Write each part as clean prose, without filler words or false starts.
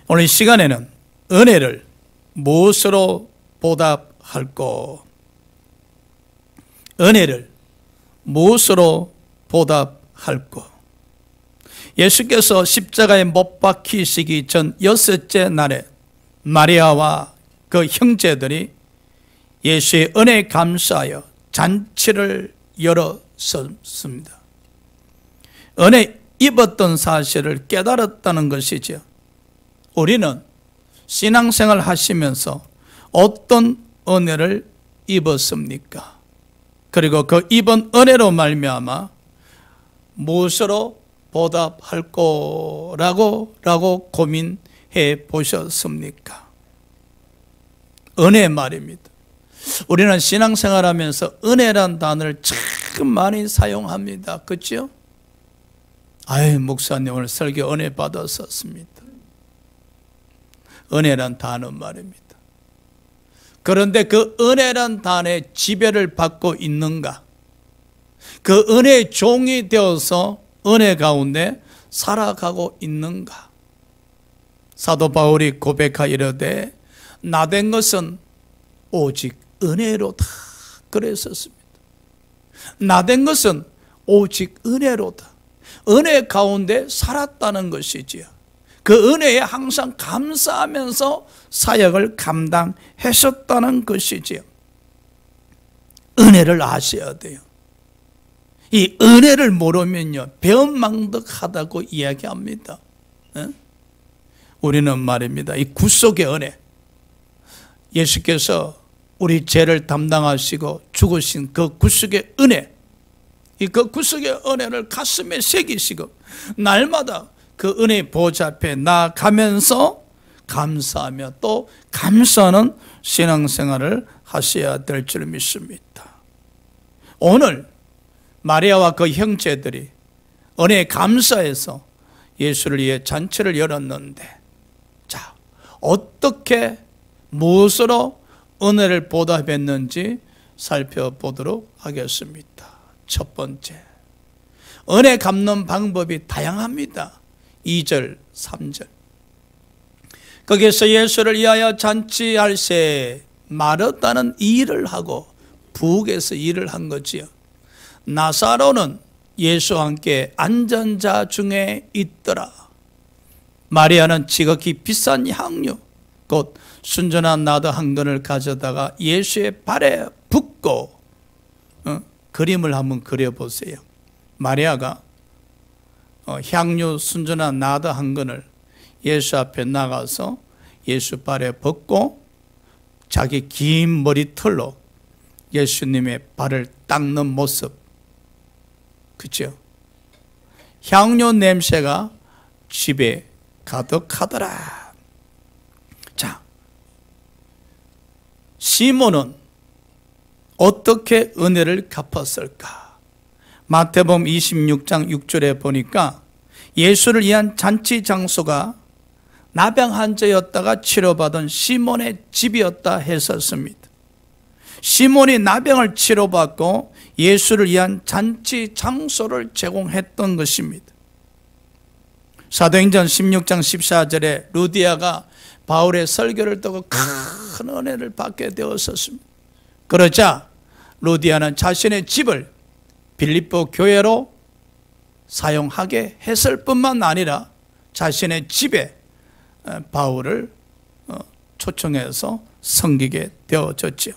오늘 이 시간에는 은혜를 무엇으로 보답할꼬? 은혜를 무엇으로 보답할꼬? 예수께서 십자가에 못 박히시기 전 6째 날에 마리아와 그 형제들이 예수의 은혜에 감사하여 잔치를 열었습니다. 은혜 입었던 사실을 깨달았다는 것이죠. 우리는 신앙생활 하시면서 어떤 은혜를 입었습니까? 그리고 그 입은 은혜로 말미암아 무엇으로 보답할 거라고 고민해 보셨습니까? 은혜 말입니다. 우리는 신앙생활 하면서 은혜란 단어를 참 많이 사용합니다. 그렇죠? 아유, 목사님 오늘 설교 은혜 받았었습니다. 은혜란 단어 말입니다. 그런데 그 은혜란 단어의 지배를 받고 있는가? 그 은혜의 종이 되어서 은혜 가운데 살아가고 있는가? 사도 바울이 고백하 이르되 나 된 것은 오직 은혜로다 그랬었습니다. 나 된 것은 오직 은혜로다. 은혜 가운데 살았다는 것이지요. 그 은혜에 항상 감사하면서 사역을 감당하셨다는 것이지요. 은혜를 아셔야 돼요. 이 은혜를 모르면요 배은망덕하다고 이야기합니다. 우리는 말입니다, 이 구속의 은혜, 예수께서 우리 죄를 담당하시고 죽으신 그 구속의 은혜, 그 구속의 은혜를 가슴에 새기시고 날마다 그 은혜의 보좌 앞에 나아가면서 감사하며 또 감사하는 신앙생활을 하셔야 될 줄 믿습니다. 오늘 마리아와 그 형제들이 은혜에 감사해서 예수를 위해 잔치를 열었는데, 자, 어떻게 무엇으로 은혜를 보답했는지 살펴보도록 하겠습니다. 첫 번째, 은혜 갚는 방법이 다양합니다. 2절, 3절. 거기에서 예수를 위하여 잔치할 새 마르다는 일을 하고 부엌에서 일을 한 거지요. 나사로는 예수와 함께 앉은 자 중에 있더라. 마리아는 지극히 비싼 향유 곧 순전한 나드 한 근을 가져다가 예수의 발에 붓고, 그림을 한번 그려보세요. 마리아가 향유 순전한 나드 한 근을 예수 앞에 나가서 예수 발에 붓고 자기 긴 머리털로 예수님의 발을 닦는 모습, 그렇죠? 향유 냄새가 집에 가득하더라. 자, 시몬은 어떻게 은혜를 갚았을까? 마태복음 26장 6절에 보니까 예수를 위한 잔치 장소가 나병 환자였다가 치료받은 시몬의 집이었다 했었습니다. 시몬이 나병을 치료받고 예수를 위한 잔치 장소를 제공했던 것입니다. 사도행전 16장 14절에 루디아가 바울의 설교를 듣고 큰 은혜를 받게 되었었습니다. 그러자 루디아는 자신의 집을 빌립보 교회로 사용하게 했을 뿐만 아니라 자신의 집에 바울을 초청해서 섬기게 되어졌죠.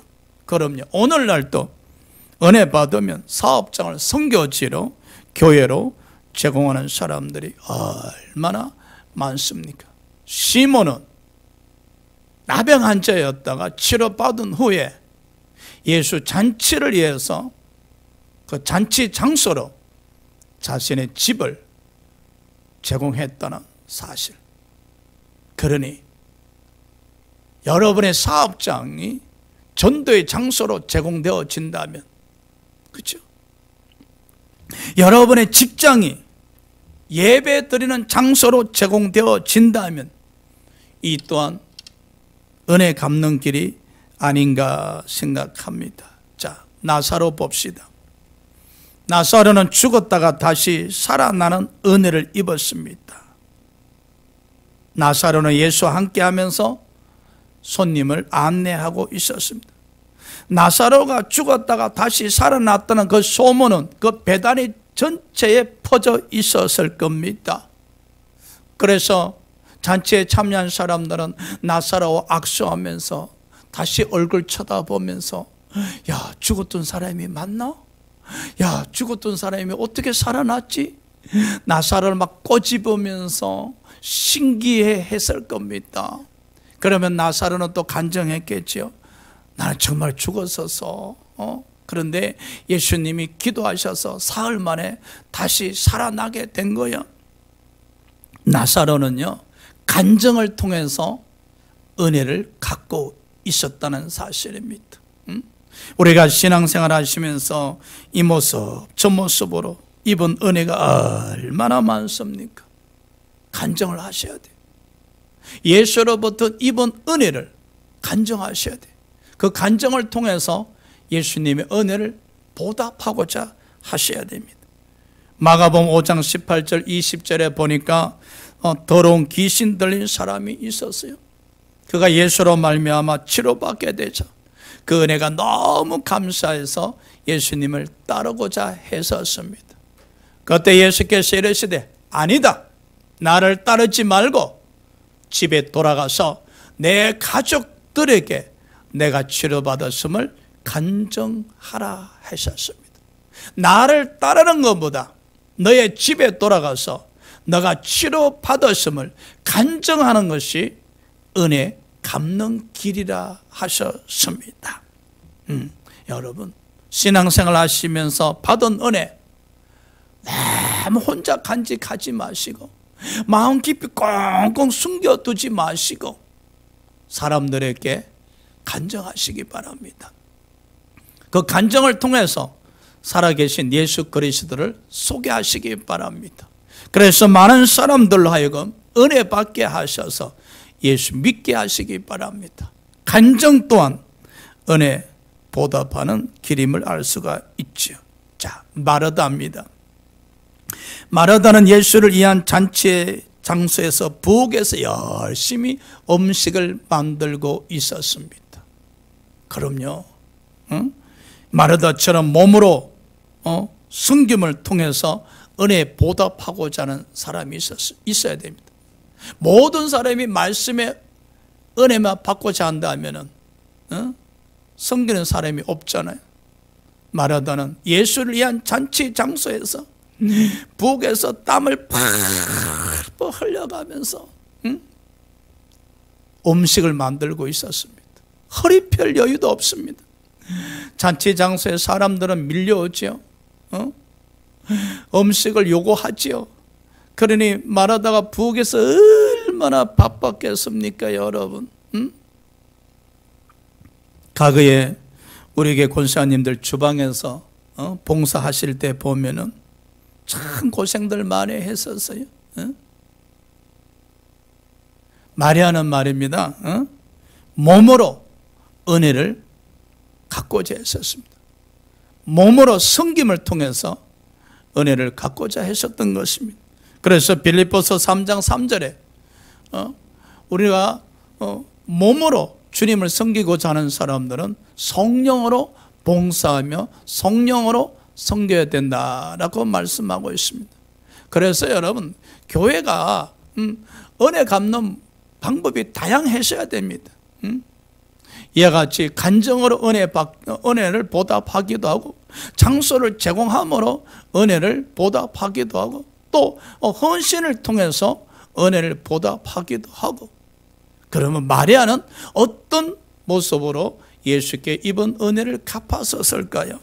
그럼요, 오늘날도 은혜 받으면 사업장을 선교지로 교회로 제공하는 사람들이 얼마나 많습니까? 시몬은 나병 환자였다가 치료받은 후에 예수 잔치를 위해서 그 잔치 장소로 자신의 집을 제공했다는 사실. 그러니 여러분의 사업장이 전도의 장소로 제공되어진다면, 그렇죠? 여러분의 직장이 예배 드리는 장소로 제공되어진다면 이 또한 은혜 갚는 길이 아닌가 생각합니다. 자, 나사로 봅시다. 나사로는 죽었다가 다시 살아나는 은혜를 입었습니다. 나사로는 예수와 함께하면서 손님을 안내하고 있었습니다. 나사로가 죽었다가 다시 살아났다는 그 소문은 그 베다니 전체에 퍼져 있었을 겁니다. 그래서 잔치에 참여한 사람들은 나사로와 악수하면서 다시 얼굴 쳐다보면서, 야, 죽었던 사람이 맞나? 야, 죽었던 사람이 어떻게 살아났지? 나사로를 막 꼬집으면서 신기해 했을 겁니다. 그러면 나사로는 또 간증했겠죠. 나는 정말 죽었어서 그런데 예수님이 기도하셔서 사흘 만에 다시 살아나게 된 거예요. 나사로는요, 간증을 통해서 은혜를 갖고 있었다는 사실입니다. 우리가 신앙생활 하시면서 이 모습 저 모습으로 입은 은혜가 얼마나 많습니까? 간증을 하셔야 돼요. 예수로부터 입은 은혜를 간증하셔야 돼요. 그 간증을 통해서 예수님의 은혜를 보답하고자 하셔야 됩니다. 마가복음 5장 18절 20절에 보니까 더러운 귀신 들린 사람이 있었어요. 그가 예수로 말미암아 치료받게 되자 그 은혜가 너무 감사해서 예수님을 따르고자 했었습니다. 그때 예수께서 이르시되, 아니다, 나를 따르지 말고 집에 돌아가서 내 가족들에게 내가 치료받았음을 간증하라 하셨습니다. 나를 따르는 것보다 너의 집에 돌아가서 너가 치료받았음을 간증하는 것이 은혜 갚는 길이라 하셨습니다. 여러분, 신앙생활 하시면서 받은 은혜 너무 혼자 간직하지 마시고 마음 깊이 꽁꽁 숨겨두지 마시고 사람들에게 간증하시기 바랍니다. 그 간증을 통해서 살아계신 예수 그리스도를 소개하시기 바랍니다. 그래서 많은 사람들로 하여금 은혜 받게 하셔서 예수 믿게 하시기 바랍니다. 간증 또한 은혜 보답하는 길임을 알 수가 있죠. 자, 마르다입니다. 마르다는 예수를 위한 잔치의 장소에서 부엌에서 열심히 음식을 만들고 있었습니다. 그럼요, 마르다처럼 몸으로 섬김을 통해서 은혜 보답하고자 하는 사람이 있어야 됩니다. 모든 사람이 말씀의 은혜만 받고자 한다면 섬기는 사람이 없잖아요. 마르다는 예수를 위한 잔치 장소에서 부엌에서 땀을 팍 흘려가면서 음식을 만들고 있었습니다. 허리 펼 여유도 없습니다. 잔치 장소에 사람들은 밀려오죠. 음식을 요구하지요. 그러니 마르다가 부엌에서 얼마나 바빴겠습니까, 여러분? 과거에 우리에게 권사님들 주방에서 봉사하실 때 보면은 참 고생들 많이 했었어요. 마리아는 말입니다, 몸으로 은혜를 갖고자 했었습니다. 몸으로 섬김을 통해서 은혜를 갖고자 했었던 것입니다. 그래서 빌립보서 3장 3절에 우리가 몸으로 주님을 섬기고자 하는 사람들은 성령으로 봉사하며 성령으로 섬겨야 된다라고 말씀하고 있습니다. 그래서 여러분, 교회가 은혜 갚는 방법이 다양해져야 됩니다. 이와 같이 간증으로 은혜를 보답하기도 하고, 장소를 제공함으로 은혜를 보답하기도 하고, 또 헌신을 통해서 은혜를 보답하기도 하고. 그러면 마리아는 어떤 모습으로 예수께 입은 은혜를 갚았었을까요?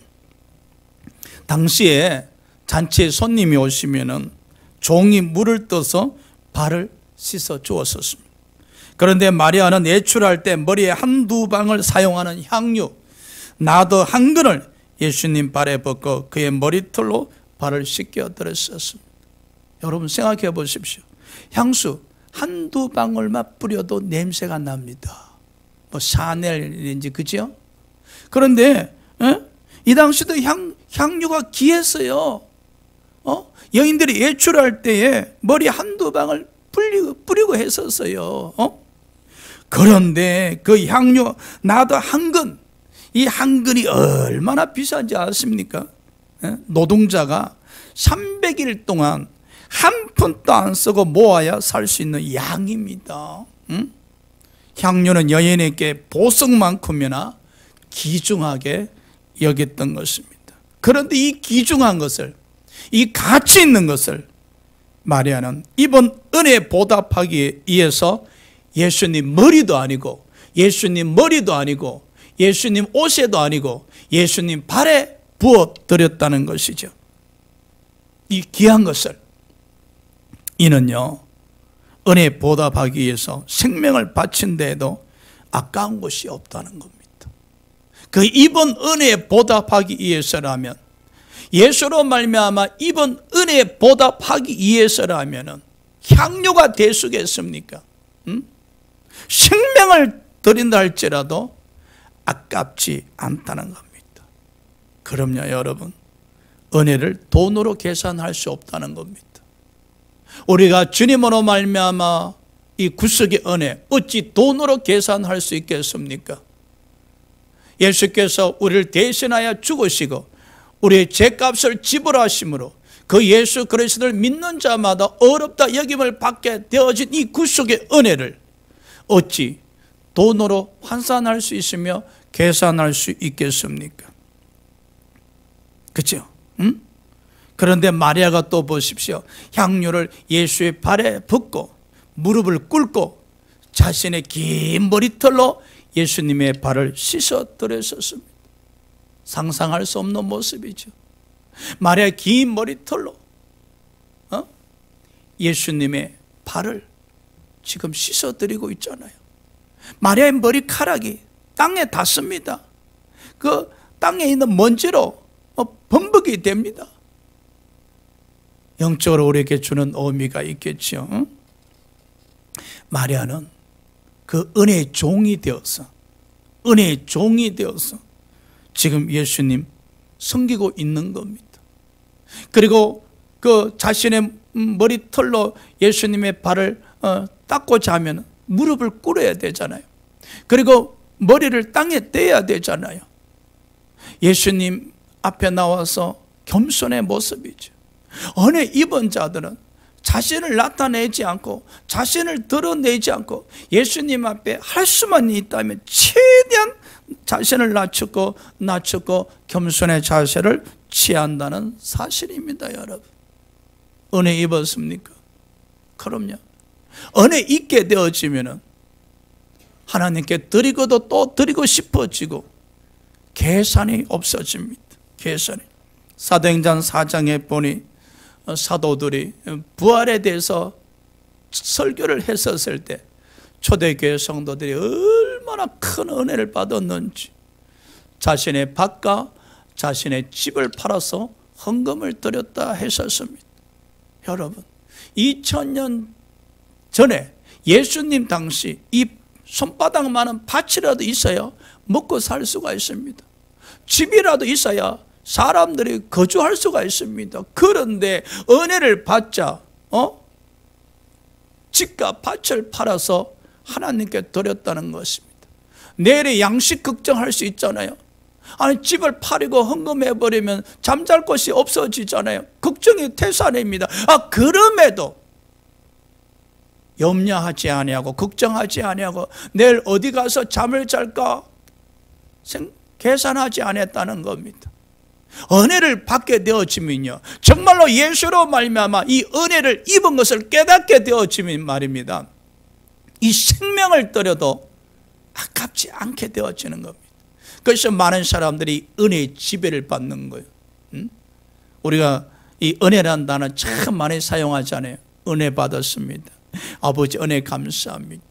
당시에 잔치에 손님이 오시면은 종이 물을 떠서 발을 씻어 주었었습니다. 그런데 마리아는 외출할 때 머리에 한두 방을 사용하는 향유 나도 한 근을 예수님 발에 붓고 그의 머리털로 발을 씻겨 드렸었습니다. 여러분 생각해 보십시오. 향수 한두 방울만 뿌려도 냄새가 납니다. 뭐 샤넬인지, 그죠? 그런데 이 당시도 향유가 귀했어요. 여인들이 외출할 때에 머리 한두 방을 뿌리고 했었어요. 그런데 그 향료 나도 한 근, 이 한 근이 얼마나 비싼지 아십니까? 노동자가 300일 동안 한 푼도 안 쓰고 모아야 살 수 있는 양입니다. 향료는 여인에게 보석만큼이나 귀중하게 여겼던 것입니다. 그런데 이 귀중한 것을, 이 가치 있는 것을 마리아는 이번 은혜에 보답하기 위해서 예수님 머리도 아니고, 예수님 머리도 아니고, 예수님 옷에도 아니고 예수님 발에 부어드렸다는 것이죠. 이 귀한 것을 이는요, 은혜에 보답하기 위해서 생명을 바친 데에도 아까운 것이 없다는 겁니다. 그 이번 은혜에 보답하기 위해서라면, 예수로 말미암아 이번 은혜에 보답하기 위해서라면 향료가 대수겠습니까? 생명을 드린다 할지라도 아깝지 않다는 겁니다. 그럼요, 여러분, 은혜를 돈으로 계산할 수 없다는 겁니다. 우리가 주님으로 말미암아 이 구속의 은혜 어찌 돈으로 계산할 수 있겠습니까? 예수께서 우리를 대신하여 죽으시고 우리의 죄값을 지불하심으로 그 예수 그리스도를 믿는 자마다 어렵다 여김을 받게 되어진 이 구속의 은혜를 어찌 돈으로 환산할 수 있으며 계산할 수 있겠습니까? 그렇죠? 그런데 마리아가 또 보십시오. 향료를 예수의 발에 붓고 무릎을 꿇고 자신의 긴 머리털로 예수님의 발을 씻어드렸었습니다. 상상할 수 없는 모습이죠. 마리아의 긴 머리털로 예수님의 발을 지금 씻어드리고 있잖아요. 마리아의 머리카락이 땅에 닿습니다. 그 땅에 있는 먼지로 범벅이 됩니다. 영적으로 우리에게 주는 의미가 있겠죠. 마리아는 그 은혜의 종이 되어서, 은혜의 종이 되어서 지금 예수님 섬기고 있는 겁니다. 그리고 그 자신의 머리털로 예수님의 발을 닦고자 하면 무릎을 꿇어야 되잖아요. 그리고 머리를 땅에 떼야 되잖아요. 예수님 앞에 나와서 겸손의 모습이죠. 은혜 입은 자들은 자신을 나타내지 않고 자신을 드러내지 않고 예수님 앞에 할 수만 있다면 최대한 자신을 낮추고 겸손의 자세를 취한다는 사실입니다, 여러분. 은혜 입었습니까? 그럼요. 은혜 입게 되어지면은 하나님께 드리고도 또 드리고 싶어지고 계산이 없어집니다. 계산이. 사도행전 4장에 보니 사도들이 부활에 대해서 설교를 했었을 때 초대교회 성도들이 얼마나 큰 은혜를 받았는지 자신의 밭과 자신의 집을 팔아서 헌금을 드렸다 했었습니다. 여러분, 2000년 전에 예수님 당시 이 손바닥만한 밭이라도 있어야 먹고 살 수가 있습니다. 집이라도 있어야 사람들이 거주할 수가 있습니다. 그런데 은혜를 받자 집과 밭을 팔아서 하나님께 드렸다는 것입니다. 내일의 양식 걱정할 수 있잖아요. 아니, 집을 팔고 헌금해버리면 잠잘 곳이 없어지잖아요. 걱정이 태산입니다. 그럼에도 염려하지 아니하고 걱정하지 아니하고 내일 어디 가서 잠을 잘까 계산하지 않았다는 겁니다. 은혜를 받게 되어지면요, 정말로 예수로 말미암아 이 은혜를 입은 것을 깨닫게 되어지면 말입니다, 이 생명을 드려도 아깝지 않게 되어지는 겁니다. 그래서 많은 사람들이 은혜의 지배를 받는 거예요. 우리가 이 은혜라는 단어 참 많이 사용하잖아요. 은혜 받았습니다. 아버지 은혜 감사합니다.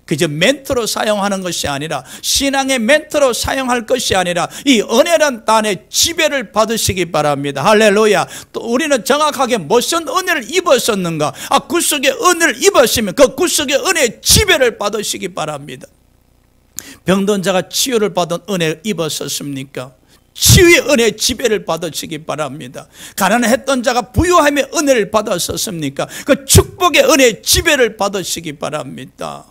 그저 멘트로 사용하는 것이 아니라, 신앙의 멘트로 사용할 것이 아니라 이 은혜란 단어의 지배를 받으시기 바랍니다. 할렐루야. 또 우리는 정확하게 무슨 은혜를 입었었는가? 구속의 은혜를 입었으면 그 구속의 은혜의 지배를 받으시기 바랍니다. 병든 자가 치유를 받은 은혜를 입었었습니까? 치유의 은혜 지배를 받으시기 바랍니다. 가난했던 자가 부유함의 은혜를 받았었습니까? 그 축복의 은혜 지배를 받으시기 바랍니다.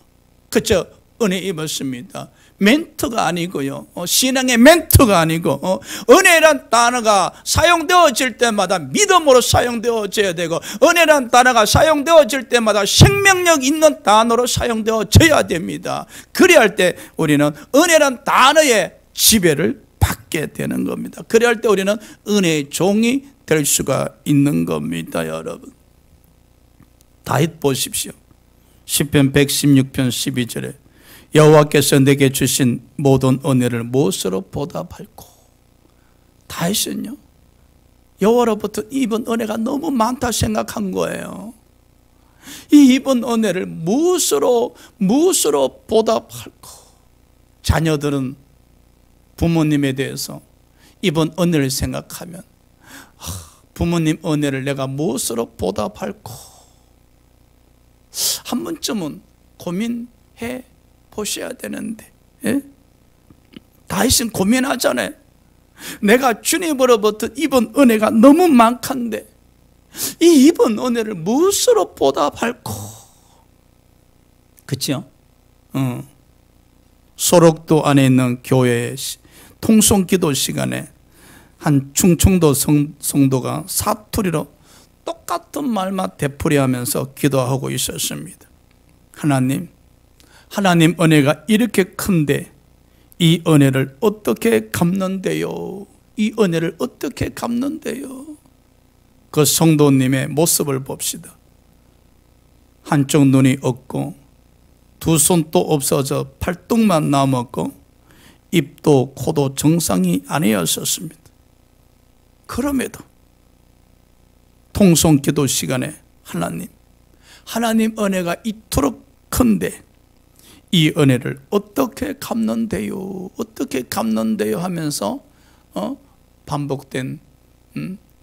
그저 은혜 입었습니다. 멘트가 아니고요, 신앙의 멘트가 아니고, 은혜란 단어가 사용되어질 때마다 믿음으로 사용되어져야 되고, 은혜란 단어가 사용되어질 때마다 생명력 있는 단어로 사용되어져야 됩니다. 그래야 할 때 우리는 은혜란 단어의 지배를 받게 되는 겁니다. 그래야 할 때 우리는 은혜의 종이 될 수가 있는 겁니다. 여러분, 다윗 보십시오. 시편 116편 12절에 여호와께서 내게 주신 모든 은혜를 무엇으로 보답할꼬. 다윗은요, 여호와로부터 입은 은혜가 너무 많다 생각한 거예요. 이 입은 은혜를 무엇으로 보답할꼬. 자녀들은 부모님에 대해서 입은 은혜를 생각하면 부모님 은혜를 내가 무엇으로 보답할꼬. 한 번쯤은 고민해 보셔야 되는데, 예? 다윗은 고민하잖아요. 내가 주님으로부터 입은 은혜가 너무 많간데 이 입은 은혜를 무엇으로 보답할꼬. 그렇죠? 소록도 안에 있는 교회의 통성기도 시간에 한 충청도 성도가 사투리로 똑같은 말만 되풀이하면서 기도하고 있었습니다. 하나님 은혜가 이렇게 큰데 이 은혜를 어떻게 갚는데요? 이 은혜를 어떻게 갚는데요? 그 성도님의 모습을 봅시다. 한쪽 눈이 없고 두 손도 없어져 팔뚝만 남았고 입도 코도 정상이 아니었었습니다. 그럼에도 통성기도 시간에 하나님 은혜가 이토록 큰데 이 은혜를 어떻게 갚는데요? 어떻게 갚는데요? 하면서 반복된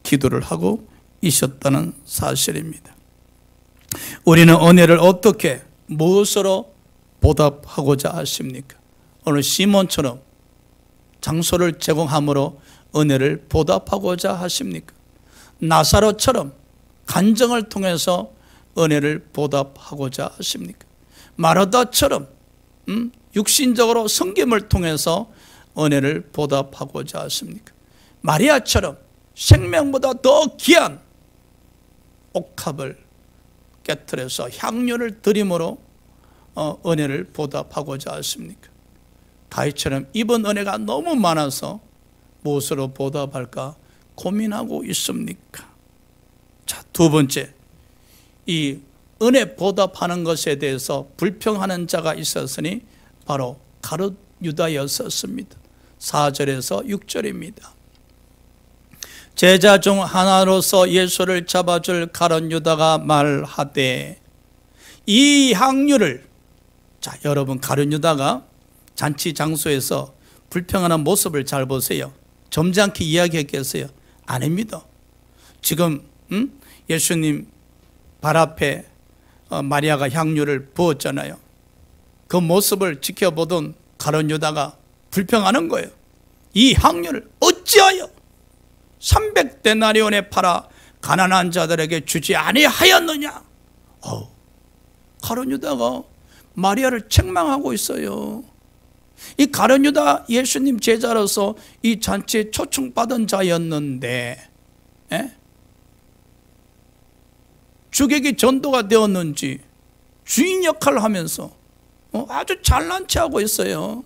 기도를 하고 있었다는 사실입니다. 우리는 은혜를 어떻게, 무엇으로 보답하고자 하십니까? 오늘 시몬처럼 장소를 제공함으로 은혜를 보답하고자 하십니까? 나사로처럼 간증을 통해서 은혜를 보답하고자 하십니까? 마르다처럼 육신적으로 섬김을 통해서 은혜를 보답하고자 하십니까? 마리아처럼 생명보다 더 귀한 옥합을 깨트려서 향료를 드림으로 은혜를 보답하고자 하십니까? 다윗처럼 입은 은혜가 너무 많아서 무엇으로 보답할까 고민하고 있습니까? 자, 두 번째, 이 은혜 보답하는 것에 대해서 불평하는 자가 있었으니 바로 가룟 유다였었습니다. 4절에서 6절입니다. 제자 중 하나로서 예수를 잡아줄 가룟 유다가 말하되, 이 향유를, 자, 여러분, 가룟 유다가 잔치 장소에서 불평하는 모습을 잘 보세요. 점잖게 이야기했겠어요? 아닙니다. 지금 예수님 발 앞에 마리아가 향유를 부었잖아요. 그 모습을 지켜보던 가룟 유다가 불평하는 거예요. 이 향유를 어찌하여 300데나리온에 팔아 가난한 자들에게 주지 아니하였느냐. 가룟 유다가 마리아를 책망하고 있어요. 이 가룟 유다 예수님 제자로서 이 잔치에 초청받은 자였는데, 주객이 전도가 되었는지 주인 역할을 하면서 아주 잘난 체하고 있어요.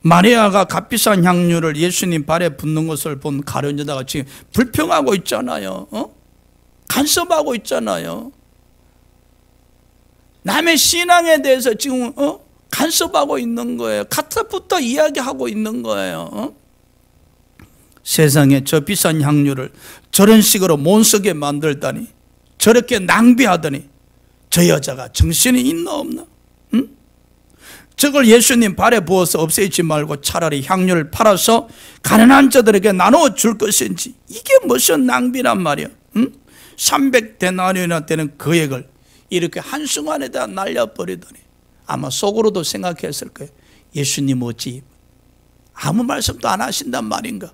마리아가 값비싼 향유를 예수님 발에 붓는 것을 본 가룟 유다가 지금 불평하고 있잖아요. 간섭하고 있잖아요. 남의 신앙에 대해서 지금 간섭하고 있는 거예요. 갖다붙어 이야기하고 있는 거예요. 세상에 저 비싼 향유를 저런 식으로 못 쓰게 만들다니, 저렇게 낭비하더니 저 여자가 정신이 있나 없나? 저걸 예수님 발에 부어서 없애지 말고 차라리 향유를 팔아서 가난한 자들에게 나눠 줄 것인지, 이게 무슨 낭비란 말이야. 300데나리온이나 되는 금액을 이렇게 한순간에다 날려버리더니 아마 속으로도 생각했을 거예요. 예수님 어찌 아무 말씀도 안 하신단 말인가?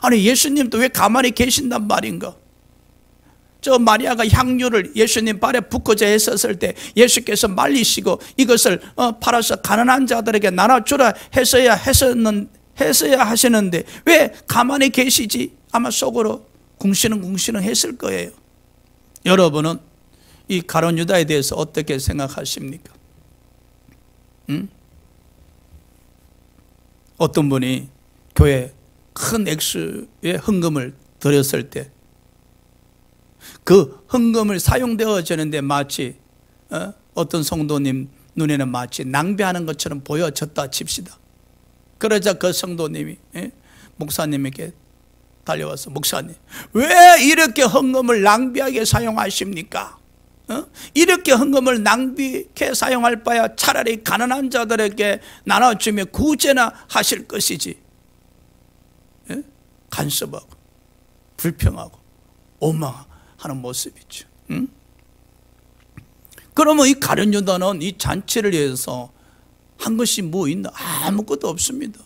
아니 예수님도 왜 가만히 계신단 말인가? 저 마리아가 향유를 예수님 발에 붓고자 했었을 때 예수께서 말리시고 이것을 팔아서 가난한 자들에게 나눠주라 했어야 하시는데 왜 가만히 계시지? 아마 속으로 궁시렁궁시렁 했을 거예요. 여러분은 이 가룟 유다에 대해서 어떻게 생각하십니까? 어떤 분이 교회 큰 액수의 헌금을 드렸을 때 그 헌금을 사용되어지는데 마치 어떤 성도님 눈에는 마치 낭비하는 것처럼 보여졌다 칩시다. 그러자 그 성도님이 목사님에게 달려와서 목사님 왜 이렇게 헌금을 낭비하게 사용하십니까? 이렇게 헌금을 낭비하게 사용할 바야 차라리 가난한 자들에게 나눠주며 구제나 하실 것이지. 간섭하고 불평하고 원망하는 모습이죠. 그러면 이 가룟 유다는 이 잔치를 위해서 한 것이 뭐 있나? 아무것도 없습니다.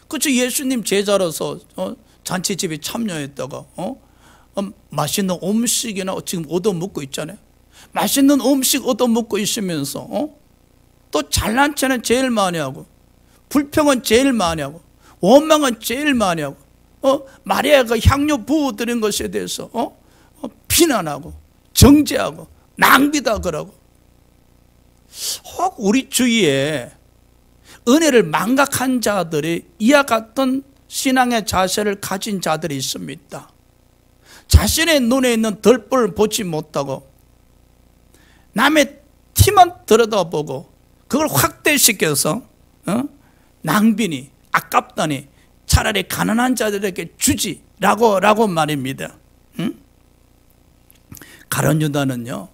그렇죠. 예수님 제자로서 잔치집에 참여했다가 맛있는 음식이나 지금 얻어먹고 있잖아요. 맛있는 음식 얻어먹고 있으면서 또 잘난 체는 제일 많이 하고 불평은 제일 많이 하고 원망은 제일 많이 하고 마리아가 향유 부어드린 것에 대해서 비난하고 정죄하고 낭비다 그러고 혹 우리 주위에 은혜를 망각한 자들이 이와 같은 신앙의 자세를 가진 자들이 있습니다. 자신의 눈에 있는 덜불을 보지 못하고 남의 티만 들여다보고 그걸 확대시켜서 낭비니 아깝다니 차라리 가난한 자들에게 주지라고 말입니다. 가룟 유다는요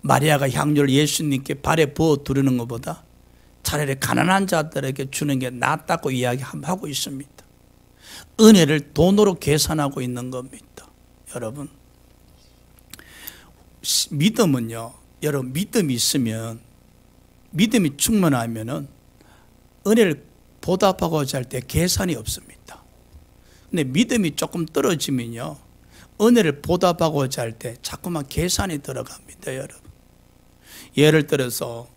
마리아가 향유를 예수님께 발에 부어 두르는 것보다 차라리 가난한 자들에게 주는 게 낫다고 이야기하고 있습니다. 은혜를 돈으로 계산하고 있는 겁니다. 여러분 믿음은요 여러분 믿음이 있으면 믿음이 충만하면은 은혜를 보답하고자 할 때 계산이 없습니다. 근데 믿음이 조금 떨어지면요 은혜를 보답하고자 할 때 자꾸만 계산이 들어갑니다. 여러분 예를 들어서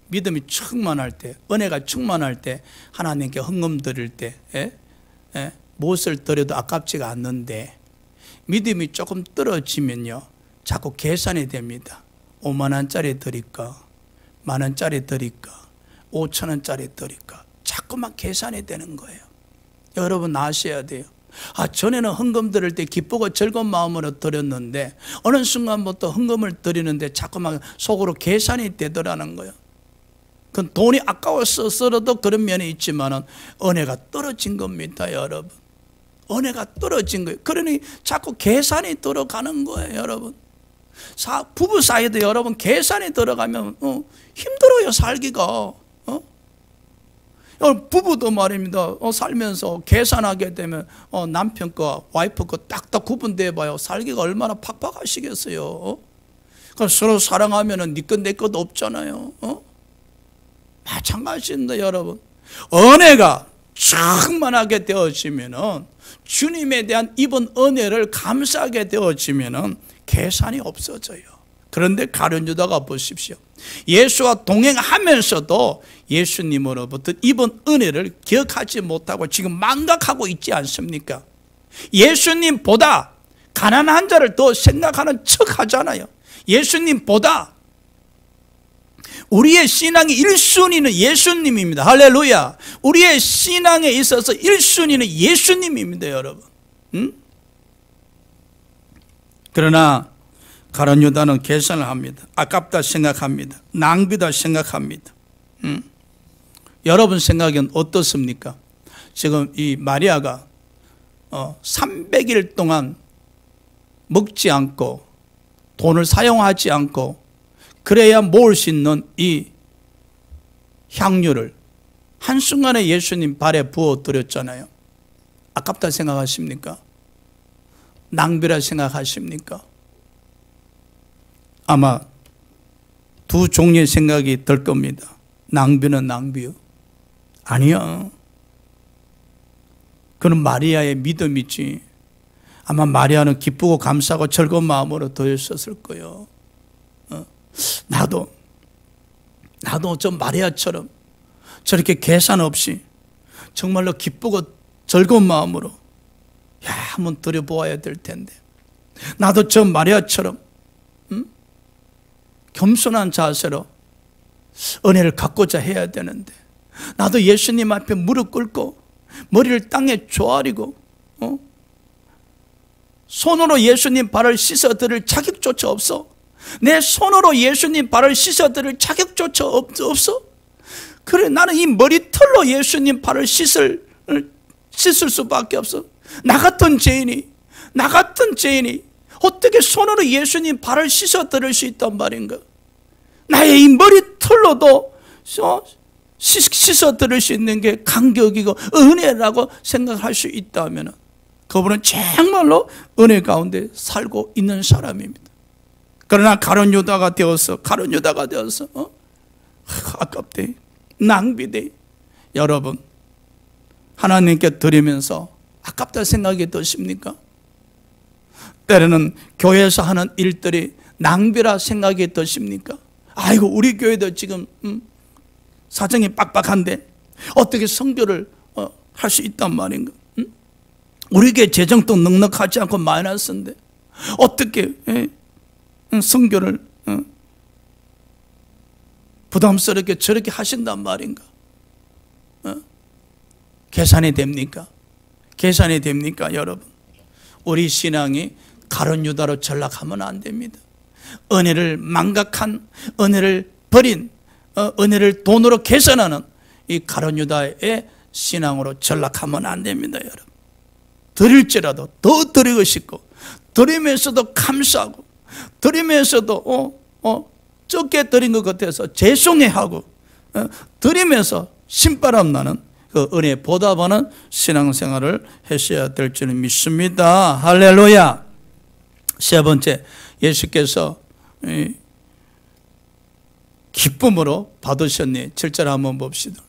믿음이 충만할 때 은혜가 충만할 때 하나님께 헌금 드릴 때 무엇을 드려도 아깝지가 않는데 믿음이 조금 떨어지면요 자꾸 계산이 됩니다. 5만 원짜리 드릴까 1만 원짜리 드릴까 5천 원짜리 드릴까 자꾸만 계산이 되는 거예요. 여러분 아셔야 돼요. 전에는 헌금 드릴 때 기쁘고 즐거운 마음으로 드렸는데 어느 순간부터 헌금을 드리는데 자꾸만 속으로 계산이 되더라는 거예요. 그건 돈이 아까웠어서라도 그런 면이 있지만은 은혜가 떨어진 겁니다. 여러분 은혜가 떨어진 거예요. 그러니 자꾸 계산이 들어가는 거예요. 여러분 부부 사이도 여러분 계산이 들어가면 힘들어요. 살기가 부부도 말입니다. 살면서 계산하게 되면 남편 거 와이프 거 딱딱 구분돼 봐요. 살기가 얼마나 팍팍하시겠어요. 그럼 서로 사랑하면은 네 것 내 것 없잖아요. 마찬가지입니다. 여러분 은혜가 충만하게 되어지면은 주님에 대한 입은 은혜를 감사하게 되어지면은 계산이 없어져요. 그런데 가룟 유다가 보십시오. 예수와 동행하면서도 예수님으로부터 입은 은혜를 기억하지 못하고 지금 망각하고 있지 않습니까? 예수님보다 가난한 자를 더 생각하는 척 하잖아요. 예수님보다 우리의 신앙의 1순위는 예수님입니다. 할렐루야. 우리의 신앙에 있어서 1순위는 예수님입니다. 여러분 그러나 가룟 유다는 계산을 합니다. 아깝다 생각합니다. 낭비다 생각합니다. 여러분 생각엔 어떻습니까? 지금 이 마리아가 300일 동안 먹지 않고 돈을 사용하지 않고 그래야 모을 수 있는 이 향유를 한순간에 예수님 발에 부어드렸잖아요. 아깝다 생각하십니까? 낭비라 생각하십니까? 아마 두 종류의 생각이 들 겁니다. 낭비는 낭비요. 아니야. 그는 마리아의 믿음이지. 아마 마리아는 기쁘고 감사하고 즐거운 마음으로 더했었을 거예요. 나도 좀 마리아처럼 저렇게 계산 없이 정말로 기쁘고 즐거운 마음으로 한번 드려보아야 될 텐데, 나도 저 마리아처럼 겸손한 자세로 은혜를 갖고자 해야 되는데, 나도 예수님 앞에 무릎 꿇고 머리를 땅에 조아리고 손으로 예수님 발을 씻어드릴 자격조차 없어. 내 손으로 예수님 발을 씻어드릴 자격조차 없어. 그래, 나는 이 머리털로 예수님 발을 씻을 수밖에 없어. 나 같은 죄인이 어떻게 손으로 예수님 발을 씻어드릴 수 있단 말인가? 나의 이 머리털로도 씻어드릴 수 있는 게 간격이고 은혜라고 생각할 수 있다면, 그분은 정말로 은혜 가운데 살고 있는 사람입니다. 그러나 가룟 유다가 되어서 아깝대, 낭비돼. 여러분, 하나님께 드리면서 아깝다 생각이 드십니까? 때로는 교회에서 하는 일들이 낭비라 생각이 드십니까? 아이고, 우리 교회도 지금 사정이 빡빡한데 어떻게 선교를 할 수 있단 말인가? 우리 교회 재정도 넉넉하지 않고 마이너스인데 어떻게 선교를 부담스럽게 저렇게 하신단 말인가? 계산이 됩니까? 계산이 됩니까, 여러분? 우리 신앙이 가룟 유다로 전락하면 안 됩니다. 은혜를 망각한, 은혜를 버린, 은혜를 돈으로 계산하는 이 가룟 유다의 신앙으로 전락하면 안 됩니다, 여러분. 드릴지라도 더 드리고 싶고, 드리면서도 감사하고, 드리면서도 적게 드린 것 같아서 죄송해하고, 드리면서 신바람 나는 그 은혜 보답하는 신앙생활을 하셔야 될 줄은 믿습니다. 할렐루야. 세 번째, 예수께서 기쁨으로 받으셨니? 7절 한번 봅시다.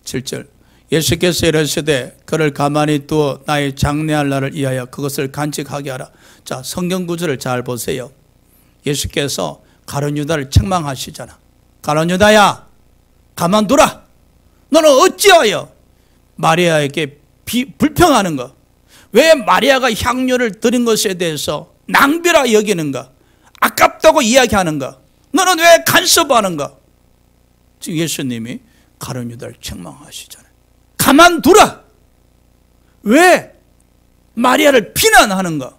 7절. 예수께서 이르시되 그를 가만히 두어 나의 장래할 날을 위하여 그것을 간직하게 하라. 자, 성경 구절을 잘 보세요. 예수께서 가룟 유다를 책망하시잖아. 가룟 유다야, 가만두라. 너는 어찌하여 마리아에게 불평하는가? 왜 마리아가 향료를 드린 것에 대해서 낭비라 여기는가? 아깝다고 이야기하는가? 너는 왜 간섭하는가? 지금 예수님이 가룟 유다를 책망하시잖아요. 가만두라. 왜 마리아를 비난하는가?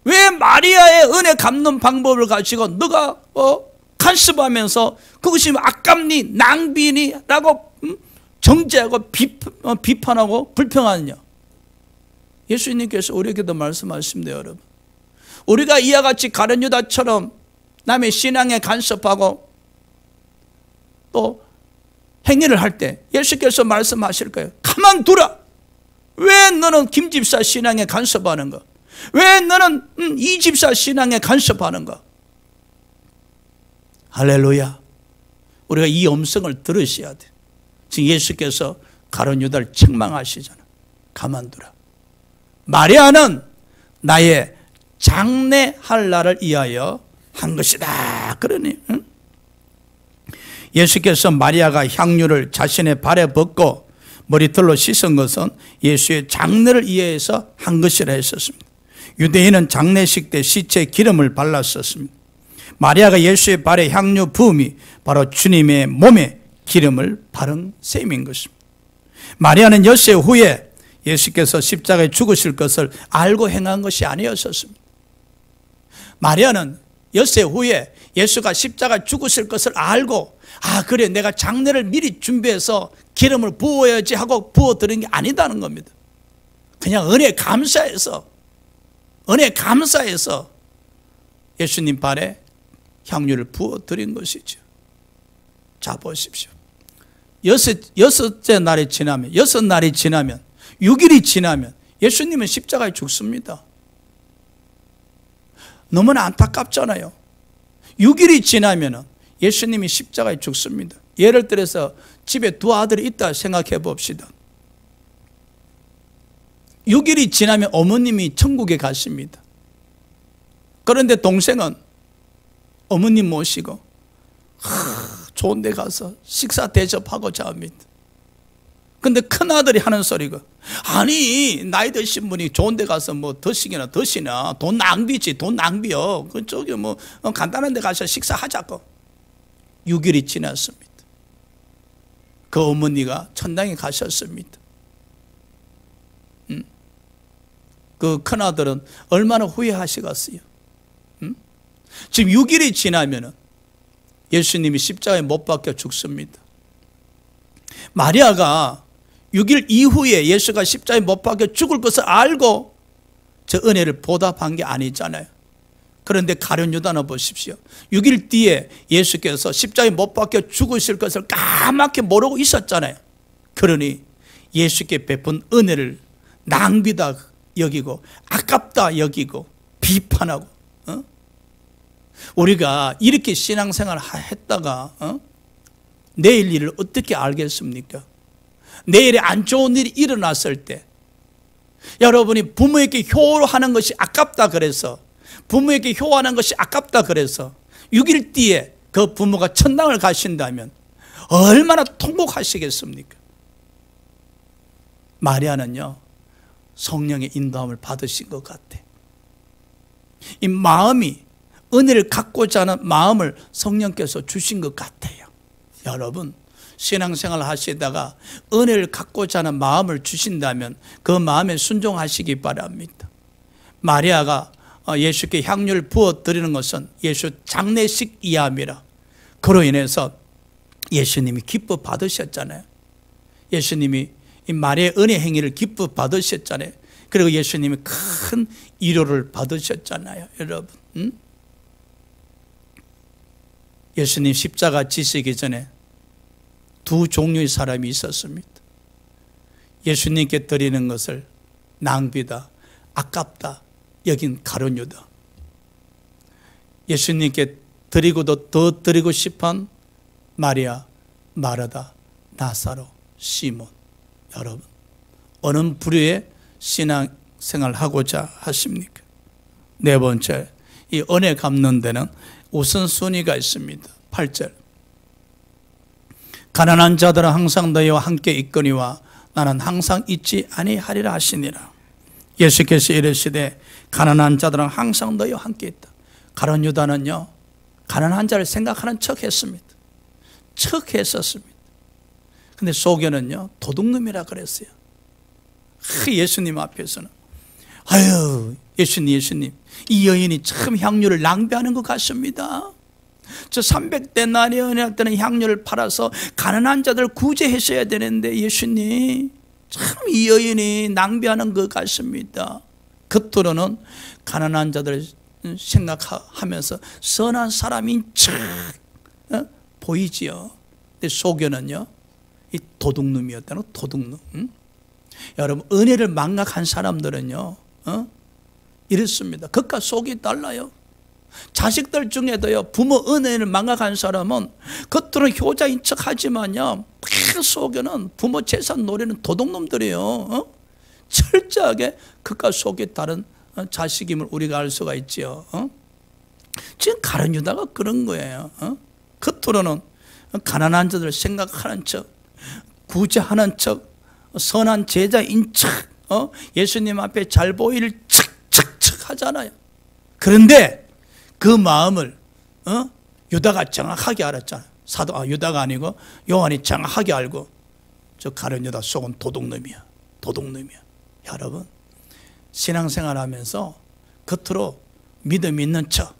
왜 마리아의 은혜 갚는 방법을 가지고 너가 간섭하면서 그것이 아깝니 낭비니 라고 정죄하고 비판하고 불평하느냐? 예수님께서 우리에게도 말씀하십니다, 여러분. 우리가 이와 같이 가룟 유다처럼 남의 신앙에 간섭하고 또 행위를 할 때 예수께서 말씀하실 거예요. 가만두라. 왜 너는 김 집사 신앙에 간섭하는가? 왜 너는 이 집사 신앙에 간섭하는가? 할렐루야. 우리가 이 음성을 들으셔야 돼. 지금 예수께서 가룟 유다를 책망하시잖아. 가만두라. 마리아는 나의 장래할 날을 위하여 한 것이다. 그러니 예수께서 마리아가 향유를 자신의 발에 붓고 머리털로 씻은 것은 예수의 장례를 위해서 한 것이라 했었습니다. 유대인은 장례식 때 시체에 기름을 발랐었습니다. 마리아가 예수의 발에 향유 부음이 바로 주님의 몸에 기름을 바른 셈인 것입니다. 마리아는 엿새 후에 예수께서 십자가에 죽으실 것을 알고 행한 것이 아니었었습니다. 마리아는 엿새 후에 예수가 십자가에 죽으실 것을 알고, 아 그래 내가 장례를 미리 준비해서 기름을 부어야지 하고 부어드린 게 아니다는 겁니다. 그냥 은혜 감사해서 예수님 발에 향유를 부어드린 것이죠. 자 보십시오. 여섯 날이 지나면 6일이 지나면 예수님은 십자가에 죽습니다. 너무나 안타깝잖아요. 6일이 지나면 예수님이 십자가에 죽습니다. 예를 들어서 집에 두 아들이 있다 생각해 봅시다. 6일이 지나면 어머님이 천국에 가십니다. 그런데 동생은 어머님 모시고 좋은 데 가서 식사 대접하고자 합니다. 근데 큰아들이 하는 소리가, 아니 나이 드신 분이 좋은 데 가서 뭐 드시기나 드시나, 돈 낭비지, 돈 낭비요. 그쪽에 뭐 간단한 데 가서 식사하자고. 6일이 지났습니다. 그 어머니가 천당에 가셨습니다. 그 큰아들은 얼마나 후회하시겠어요. 지금 6일이 지나면은 예수님이 십자가에 못 박혀 죽습니다. 마리아가 6일 이후에 예수가 십자가에 못 박혀 죽을 것을 알고 저 은혜를 보답한 게 아니잖아요. 그런데 가룟 유다는 보십시오. 6일 뒤에 예수께서 십자가에 못 박혀 죽으실 것을 까맣게 모르고 있었잖아요. 그러니 예수께 베푼 은혜를 낭비다 여기고 아깝다 여기고 비판하고, 우리가 이렇게 신앙생활을 했다가 내일 일을 어떻게 알겠습니까? 내일에 안 좋은 일이 일어났을 때 여러분이 부모에게 효하는 것이 아깝다 그래서, 부모에게 효하는 것이 아깝다 그래서 6일 뒤에 그 부모가 천당을 가신다면 얼마나 통곡하시겠습니까? 마리아는요, 성령의 인도함을 받으신 것 같아. 이 마음이, 은혜를 갖고자 하는 마음을 성령께서 주신 것 같아요. 여러분, 신앙생활 하시다가 은혜를 갖고자 하는 마음을 주신다면 그 마음에 순종하시기 바랍니다. 마리아가 예수께 향유를 부어 드리는 것은 예수 장례식 이함이라. 그로 인해서 예수님이 기뻐 받으셨잖아요. 예수님이 이 마리아의 은혜 행위를 기뻐 받으셨잖아요. 그리고 예수님이 큰 위로를 받으셨잖아요. 여러분, 예수님 십자가 지시기 전에 두 종류의 사람이 있었습니다. 예수님께 드리는 것을 낭비다, 아깝다 여긴 가룟 유다. 예수님께 드리고도 더 드리고 싶은 마리아, 마르다, 나사로, 시몬. 여러분, 어느 부류의 신앙생활을 하고자 하십니까? 네 번째, 이 은혜 갚는 데는 우선순위가 있습니다. 8절, 가난한 자들은 항상 너희와 함께 있거니와 나는 항상 있지 아니하리라 하시니라. 예수께서 이르시되 가난한 자들은 항상 너희와 함께 있다. 가룟 유다는요, 가난한 자를 생각하는 척 했습니다. 척 했었습니다. 근데 속에는요, 도둑놈이라 그랬어요. 예수님 앞에서는, 아유 예수님, 이 여인이 참 향유를 낭비하는 것 같습니다. 저 300데나리온에 되는 향유를 팔아서 가난한 자들 구제하셔야 되는데 예수님, 참 이 여인이 낭비하는 것 같습니다. 겉으로는 가난한 자들 생각하면서 선한 사람인 척 보이지요. 근데 속에는요, 이 도둑놈이었다는 도둑놈. 여러분, 은혜를 망각한 사람들은요, 이렇습니다. 겉과 속이 달라요. 자식들 중에도요, 부모 은혜를 망각한 사람은 겉으로는 효자인 척 하지만요, 속에는 부모 재산 노리는 도둑놈들이에요. 철저하게 겉과 속이 다른 자식임을 우리가 알 수가 있지요. 지금 가룟 유다가 그런 거예요. 겉으로는 가난한 자들 생각하는 척, 구제하는 척, 선한 제자인 척, 예수님 앞에 잘 보일 척 하잖아요. 그런데 그 마음을 유다가 정확하게 알았잖아요. 유다가 아니고 요한이 정확하게 알고, 저 가룟 유다 속은 도둑놈이야. 여러분, 신앙생활 하면서 겉으로 믿음 있는 척,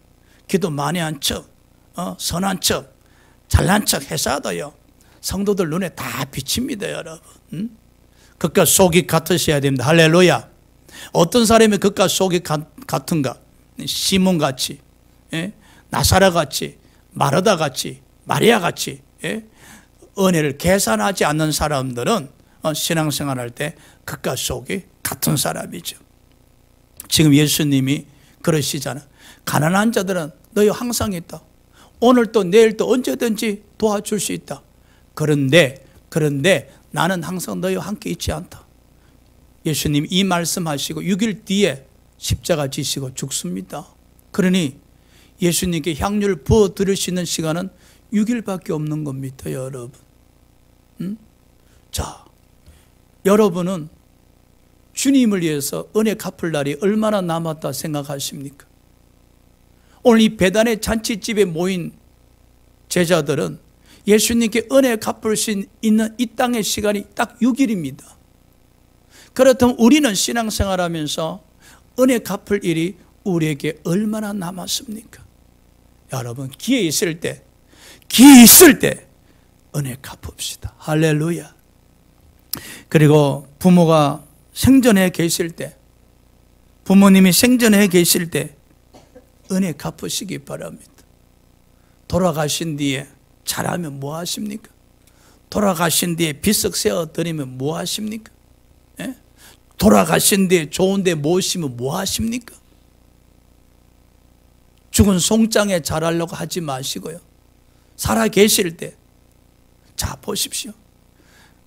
기도 많이 한 척, 선한 척, 잘난 척 해서도요, 성도들 눈에 다 비칩니다. 여러분, 겉과 속이 같으셔야 됩니다. 할렐루야. 어떤 사람이 겉과 속이 같은가? 시몬같이, 나사라같이, 마르다같이, 마리아같이 은혜를 계산하지 않는 사람들은 신앙생활할 때 겉과 속이 같은 사람이죠. 지금 예수님이 그러시잖아요. 가난한 자들은 너희 항상 있다. 오늘 또 내일 또 언제든지 도와줄 수 있다. 그런데 나는 항상 너희와 함께 있지 않다. 예수님 이 말씀하시고 6일 뒤에 십자가 지시고 죽습니다. 그러니 예수님께 향유를 부어 드릴 수 있는 시간은 6일밖에 없는 겁니다, 여러분. 자, 여러분은 주님을 위해서 은혜 갚을 날이 얼마나 남았다 생각하십니까? 오늘 이 배단의 잔치집에 모인 제자들은 예수님께 은혜 갚을 수 있는 이 땅의 시간이 딱 6일입니다. 그렇다면 우리는 신앙생활하면서 은혜 갚을 일이 우리에게 얼마나 남았습니까? 여러분, 기회 있을 때 은혜 갚읍시다. 할렐루야. 그리고 부모가 생전에 계실 때, 부모님이 생전에 계실 때 은혜 갚으시기 바랍니다. 돌아가신 뒤에 잘하면 뭐 하십니까? 돌아가신 뒤에 비석 세워드리면 뭐 하십니까? 예? 돌아가신 뒤에 좋은 데 모시면 뭐 하십니까? 죽은 송장에 잘하려고 하지 마시고요. 살아 계실 때, 자 보십시오.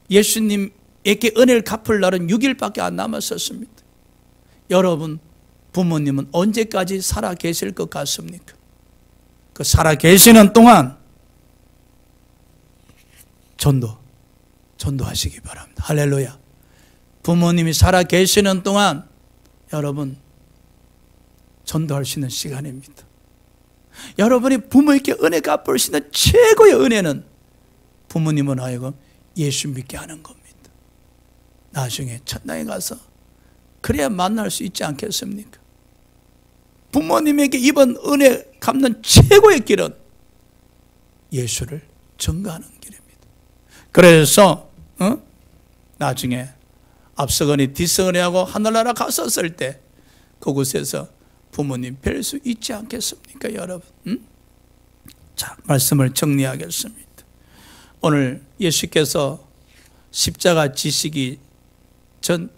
예수님에게 은혜를 갚을 날은 6일밖에 안 남았었습니다. 여러분, 부모님은 언제까지 살아 계실 것 같습니까? 그 살아 계시는 동안 전도하시기 바랍니다. 할렐루야. 부모님이 살아 계시는 동안 여러분 전도할 수 있는 시간입니다. 여러분이 부모에게 은혜 갚을 수 있는 최고의 은혜는 부모님은 하여금 예수 믿게 하는 겁니다. 나중에 천당에 가서 그래야 만날 수 있지 않겠습니까? 부모님에게 이번 은혜 갚는 최고의 길은 예수를 전가하는 길입니다. 그래서 나중에 앞서거니 뒤서거니 하고 하늘나라 갔었을 때 그곳에서 부모님 뵐 수 있지 않겠습니까, 여러분? 자, 말씀을 정리하겠습니다. 오늘 예수께서 십자가 지시기 전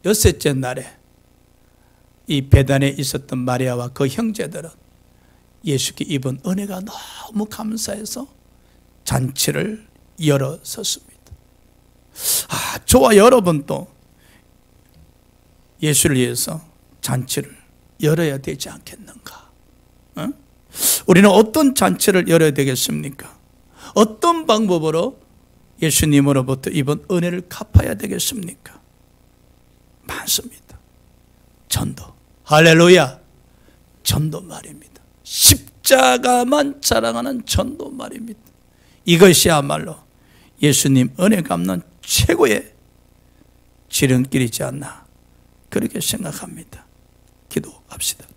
6째 날에 이 배단에 있었던 마리아와 그 형제들은 예수께 입은 은혜가 너무 감사해서 잔치를 열어섰습니다. 저와 여러분도 예수를 위해서 잔치를 열어야 되지 않겠는가? 우리는 어떤 잔치를 열어야 되겠습니까? 어떤 방법으로 예수님으로부터 입은 은혜를 갚아야 되겠습니까? 많습니다. 전도. 할렐루야. 전도 말입니다. 십자가만 자랑하는 전도 말입니다. 이것이야말로 예수님 은혜 갚는 최고의 지름길이지 않나 그렇게 생각합니다. 기도합시다.